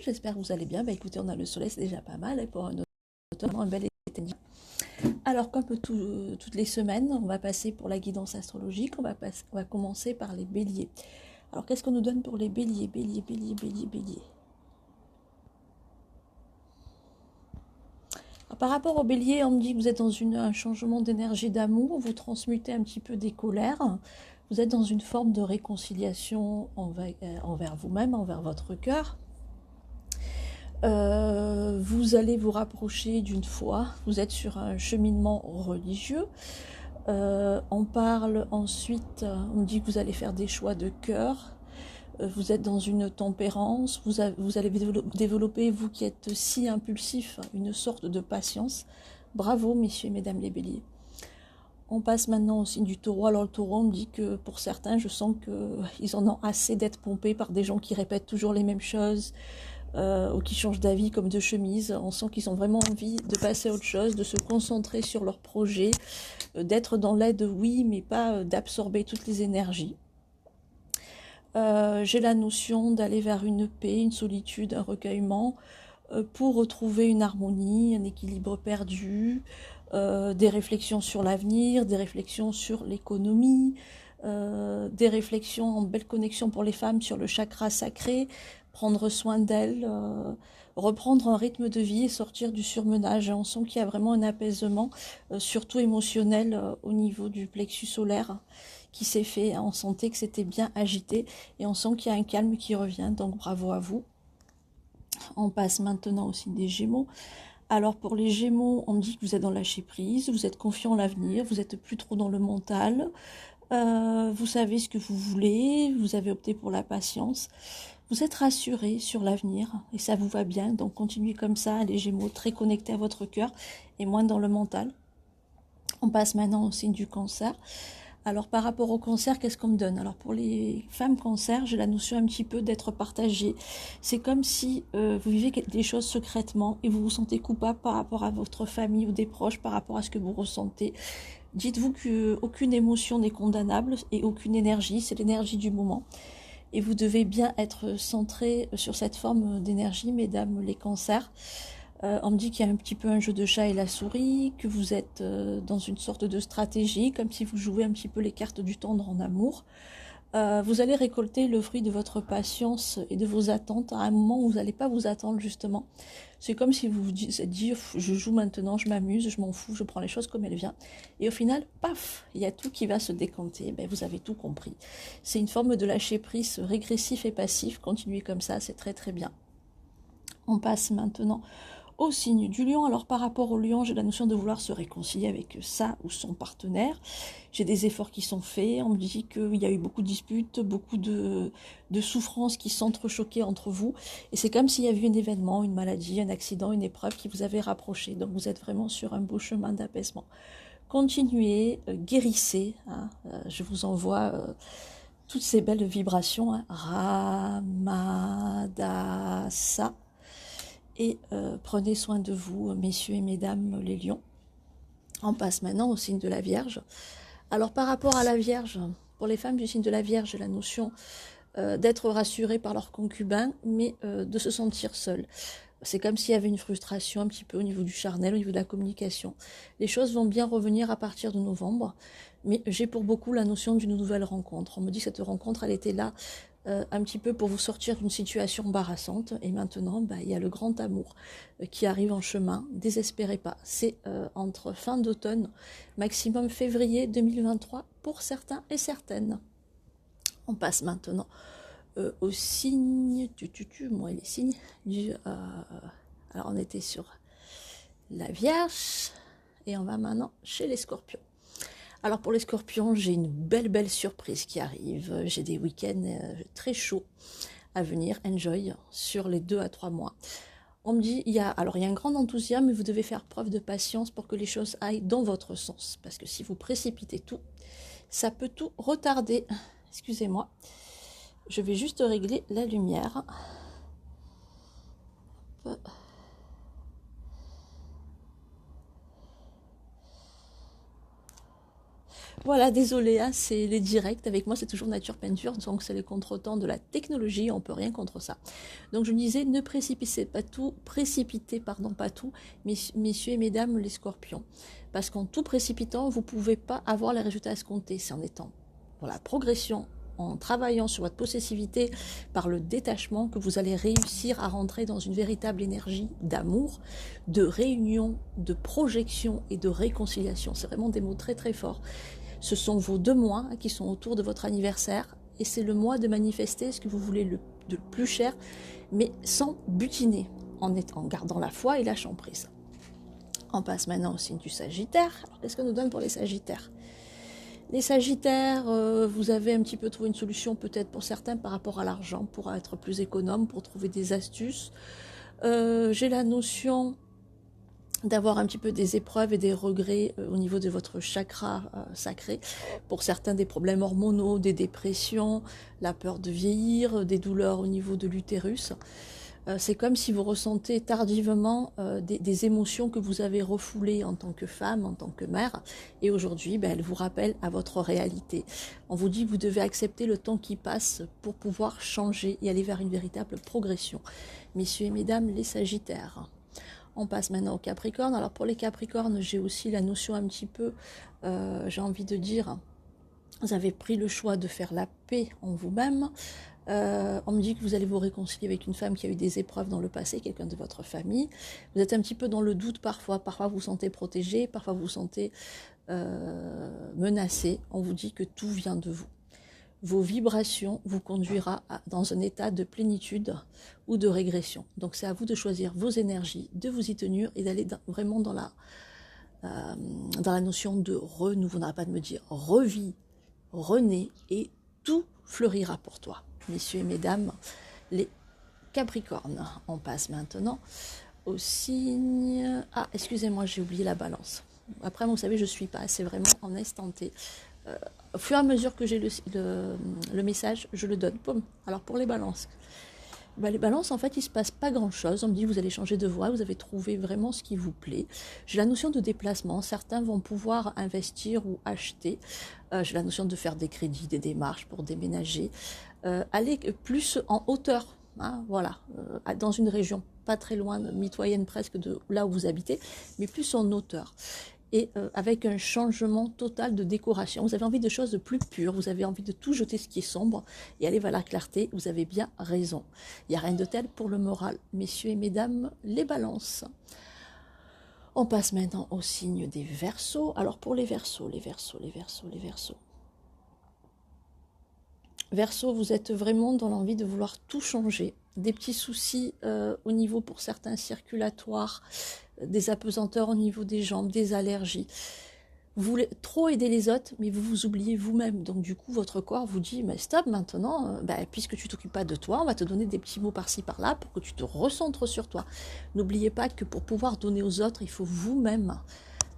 j'espère que vous allez bien. Bah écoutez, on a le soleil, c'est déjà pas mal, et pour un automne, un bel été. Alors, comme toutes les semaines, on va passer pour la guidance astrologique, on va commencer par les béliers. Alors, qu'est-ce qu'on nous donne pour les béliers? Bélier. Alors, par rapport aux béliers, on me dit que vous êtes dans un changement d'énergie d'amour, vous transmutez un petit peu des colères, vous êtes dans une forme de réconciliation envers vous-même, envers votre cœur. Vous allez vous rapprocher d'une foi, vous êtes sur un cheminement religieux. On parle ensuite, on dit que vous allez faire des choix de cœur, vous êtes dans une tempérance, vous allez développer, vous qui êtes si impulsif, une sorte de patience. Bravo messieurs et mesdames les béliers. On passe maintenant au signe du taureau. Alors le taureau, on me dit que pour certains, je sens qu'ils en ont assez d'être pompés par des gens qui répètent toujours les mêmes choses, ou qui changent d'avis comme de chemise. On sent qu'ils ont vraiment envie de passer à autre chose, de se concentrer sur leur projet, d'être dans l'aide, oui, mais pas d'absorber toutes les énergies. J'ai la notion d'aller vers une paix, une solitude, un recueillement, pour retrouver une harmonie, un équilibre perdu, des réflexions sur l'avenir, des réflexions sur l'économie, des réflexions en belle connexion pour les femmes sur le chakra sacré, prendre soin d'elles, reprendre un rythme de vie et sortir du surmenage. On sent qu'il y a vraiment un apaisement, surtout émotionnel, au niveau du plexus solaire qui s'est fait. On sentait que c'était bien agité et on sent qu'il y a un calme qui revient, donc bravo à vous. On passe maintenant au signe des Gémeaux. Alors pour les Gémeaux, on me dit que vous êtes dans le lâcher prise, vous êtes confiant en l'avenir, vous n'êtes plus trop dans le mental, vous savez ce que vous voulez, vous avez opté pour la patience, vous êtes rassuré sur l'avenir et ça vous va bien, donc continuez comme ça, les Gémeaux, très connectés à votre cœur et moins dans le mental. On passe maintenant au signe du Cancer. Alors par rapport au cancer, qu'est-ce qu'on me donne? Alors pour les femmes cancer, j'ai la notion un petit peu d'être partagée. C'est comme si vous vivez des choses secrètement et vous vous sentez coupable par rapport à votre famille ou des proches, par rapport à ce que vous ressentez. Dites-vous qu'aucune émotion n'est condamnable et aucune énergie, c'est l'énergie du moment. Et vous devez bien être centré sur cette forme d'énergie, mesdames les cancers. On me dit qu'il y a un petit peu un jeu de chat et la souris, que vous êtes dans une sorte de stratégie, comme si vous jouez un petit peu les cartes du tendre en amour. Vous allez récolter le fruit de votre patience et de vos attentes à un moment où vous n'allez pas vous attendre justement. C'est comme si vous vous dites, je joue maintenant, je m'amuse, je m'en fous, je prends les choses comme elles viennent. Et au final, paf, il y a tout qui va se décanter. Ben, vous avez tout compris. C'est une forme de lâcher prise régressif et passif. Continuez comme ça, c'est très très bien. On passe maintenant au signe du lion. Alors par rapport au lion, j'ai la notion de vouloir se réconcilier avec sa ou son partenaire. J'ai des efforts qui sont faits. On me dit qu'il y a eu beaucoup de disputes, beaucoup de souffrances qui s'entrechoquaient entre vous. Et c'est comme s'il y avait eu un événement, une maladie, un accident, une épreuve qui vous avait rapproché. Donc vous êtes vraiment sur un beau chemin d'apaisement. Continuez, guérissez. Hein, je vous envoie toutes ces belles vibrations. Hein. Ramadasa. Et prenez soin de vous, messieurs et mesdames les lions. On passe maintenant au signe de la Vierge. Alors par rapport à la Vierge, pour les femmes du signe de la Vierge, j'ai la notion d'être rassurées par leur concubin, mais de se sentir seule. C'est comme s'il y avait une frustration un petit peu au niveau du charnel, au niveau de la communication. Les choses vont bien revenir à partir de novembre, mais j'ai pour beaucoup la notion d'une nouvelle rencontre. On me dit que cette rencontre, elle était là un petit peu pour vous sortir d'une situation embarrassante, et maintenant, il y a le grand amour qui arrive en chemin. Désespérez pas, c'est entre fin d'automne, maximum février 2023 pour certains et certaines. On passe maintenant au signe, moi les signes du... alors on était sur la Vierge, et on va maintenant chez les Scorpions. Alors pour les Scorpions, j'ai une belle surprise qui arrive. J'ai des week-ends très chauds à venir, enjoy, sur les 2 à 3 mois. On me dit, il y a un grand enthousiasme, mais vous devez faire preuve de patience pour que les choses aillent dans votre sens. Parce que si vous précipitez tout, ça peut tout retarder. Excusez-moi. Je vais juste régler la lumière. Voilà, désolé, hein, c'est les directs. Avec moi, c'est toujours nature peinture, donc c'est les contretemps de la technologie, on peut rien contre ça. Donc je me disais, ne précipitez pardon, pas tout, messieurs et mesdames les scorpions. Parce qu'en tout précipitant, vous ne pouvez pas avoir les résultats escomptés. C'est en étant dans la progression, en travaillant sur votre possessivité par le détachement, que vous allez réussir à rentrer dans une véritable énergie d'amour, de réunion, de projection et de réconciliation. C'est vraiment des mots très très forts. Ce sont vos 2 mois qui sont autour de votre anniversaire et c'est le mois de manifester ce que vous voulez de plus cher, mais sans butiner, en gardant la foi et lâchant prise. On passe maintenant au signe du Sagittaire. Alors, qu'est-ce que nous donne pour les Sagittaires ? Les Sagittaires, vous avez un petit peu trouvé une solution peut-être pour certains par rapport à l'argent, pour être plus économe, pour trouver des astuces. J'ai la notion d'avoir un petit peu des épreuves et des regrets au niveau de votre chakra sacré. Pour certains, des problèmes hormonaux, des dépressions, la peur de vieillir, des douleurs au niveau de l'utérus. C'est comme si vous ressentez tardivement des émotions que vous avez refoulées en tant que femme, en tant que mère. Et aujourd'hui, elles vous rappellent à votre réalité. On vous dit que vous devez accepter le temps qui passe pour pouvoir changer et aller vers une véritable progression. Messieurs et mesdames, les Sagittaires. On passe maintenant au Capricorne. Alors pour les Capricornes, j'ai aussi la notion un petit peu, j'ai envie de dire, vous avez pris le choix de faire la paix en vous-même. On me dit que vous allez vous réconcilier avec une femme qui a eu des épreuves dans le passé, quelqu'un de votre famille. Vous êtes un petit peu dans le doute parfois vous vous sentez protégé, parfois vous vous sentez menacé. On vous dit que tout vient de vous. Vos vibrations vous conduira dans un état de plénitude ou de régression. Donc c'est à vous de choisir vos énergies, de vous y tenir et d'aller vraiment dans la notion de renouveau. On n'arrête pas de me dire revis, renais et tout fleurira pour toi. Messieurs et mesdames, les Capricornes. On passe maintenant au signe... Ah, excusez-moi, j'ai oublié la Balance. Après, vous savez, je ne suis pas, c'est vraiment en instant T. Au fur et à mesure que j'ai le message, je le donne. Boum. Alors pour les balances. Les balances, en fait, il ne se passe pas grand-chose. On me dit, vous allez changer de voie, vous avez trouvé vraiment ce qui vous plaît. J'ai la notion de déplacement. Certains vont pouvoir investir ou acheter. J'ai la notion de faire des crédits, des démarches pour déménager. Aller plus en hauteur. Hein, voilà, dans une région pas très loin, mitoyenne presque de là où vous habitez, mais plus en hauteur. Et avec un changement total de décoration. Vous avez envie de choses de plus pures, vous avez envie de tout jeter ce qui est sombre et aller vers la clarté, vous avez bien raison. Il n'y a rien de tel pour le moral. Messieurs et mesdames, les balances. On passe maintenant au signe des Verseaux. Alors pour les Verseaux. Verseau, vous êtes vraiment dans l'envie de vouloir tout changer. Des petits soucis au niveau pour certains circulatoires, des apesanteurs au niveau des jambes, des allergies. Vous voulez trop aider les autres, mais vous vous oubliez vous-même. Donc du coup, votre corps vous dit, mais stop, maintenant, puisque tu t'occupes pas de toi, on va te donner des petits mots par-ci, par-là, pour que tu te recentres sur toi. N'oubliez pas que pour pouvoir donner aux autres, il faut vous-même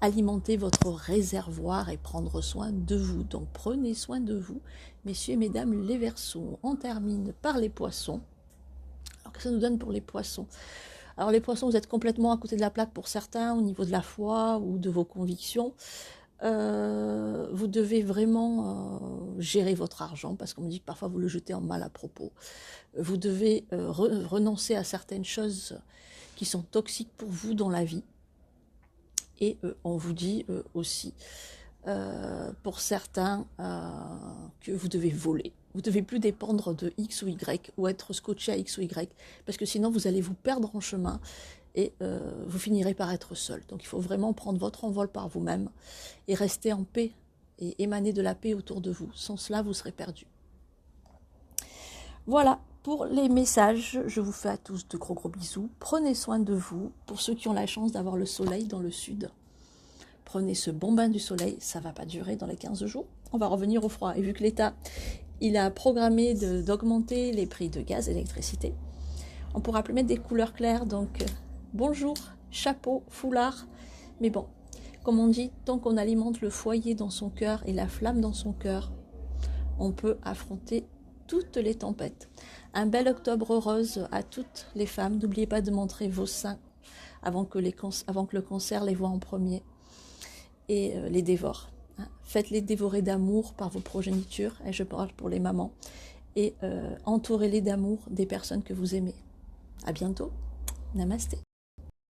alimenter votre réservoir et prendre soin de vous. Donc prenez soin de vous, messieurs et mesdames les Verseaux. On termine par les Poissons. Alors que ça nous donne pour les Poissons? Alors les Poissons, vous êtes complètement à côté de la plaque pour certains au niveau de la foi ou de vos convictions. Vous devez vraiment gérer votre argent parce qu'on me dit que parfois vous le jetez en mal à propos. Vous devez renoncer à certaines choses qui sont toxiques pour vous dans la vie. Et on vous dit aussi, pour certains, que vous devez voler. Vous ne devez plus dépendre de X ou Y ou être scotché à X ou Y, parce que sinon vous allez vous perdre en chemin et vous finirez par être seul. Donc il faut vraiment prendre votre envol par vous-même et rester en paix et émaner de la paix autour de vous. Sans cela, vous serez perdu. Voilà. Pour les messages, je vous fais à tous de gros bisous. Prenez soin de vous. Pour ceux qui ont la chance d'avoir le soleil dans le sud, prenez ce bon bain du soleil. Ça ne va pas durer dans les 15 jours. On va revenir au froid. Et vu que l'État il a programmé d'augmenter les prix de gaz et d'électricité, on pourra plus mettre des couleurs claires. Donc, bonjour, chapeau, foulard. Mais bon, comme on dit, tant qu'on alimente le foyer dans son cœur et la flamme dans son cœur, on peut affronter toutes les tempêtes. Un bel octobre rose à toutes les femmes. N'oubliez pas de montrer vos seins avant que le cancer les voie en premier et les dévore. hein. Faites-les dévorer d'amour par vos progénitures, et je parle pour les mamans, et entourez-les d'amour des personnes que vous aimez. À bientôt. Namasté.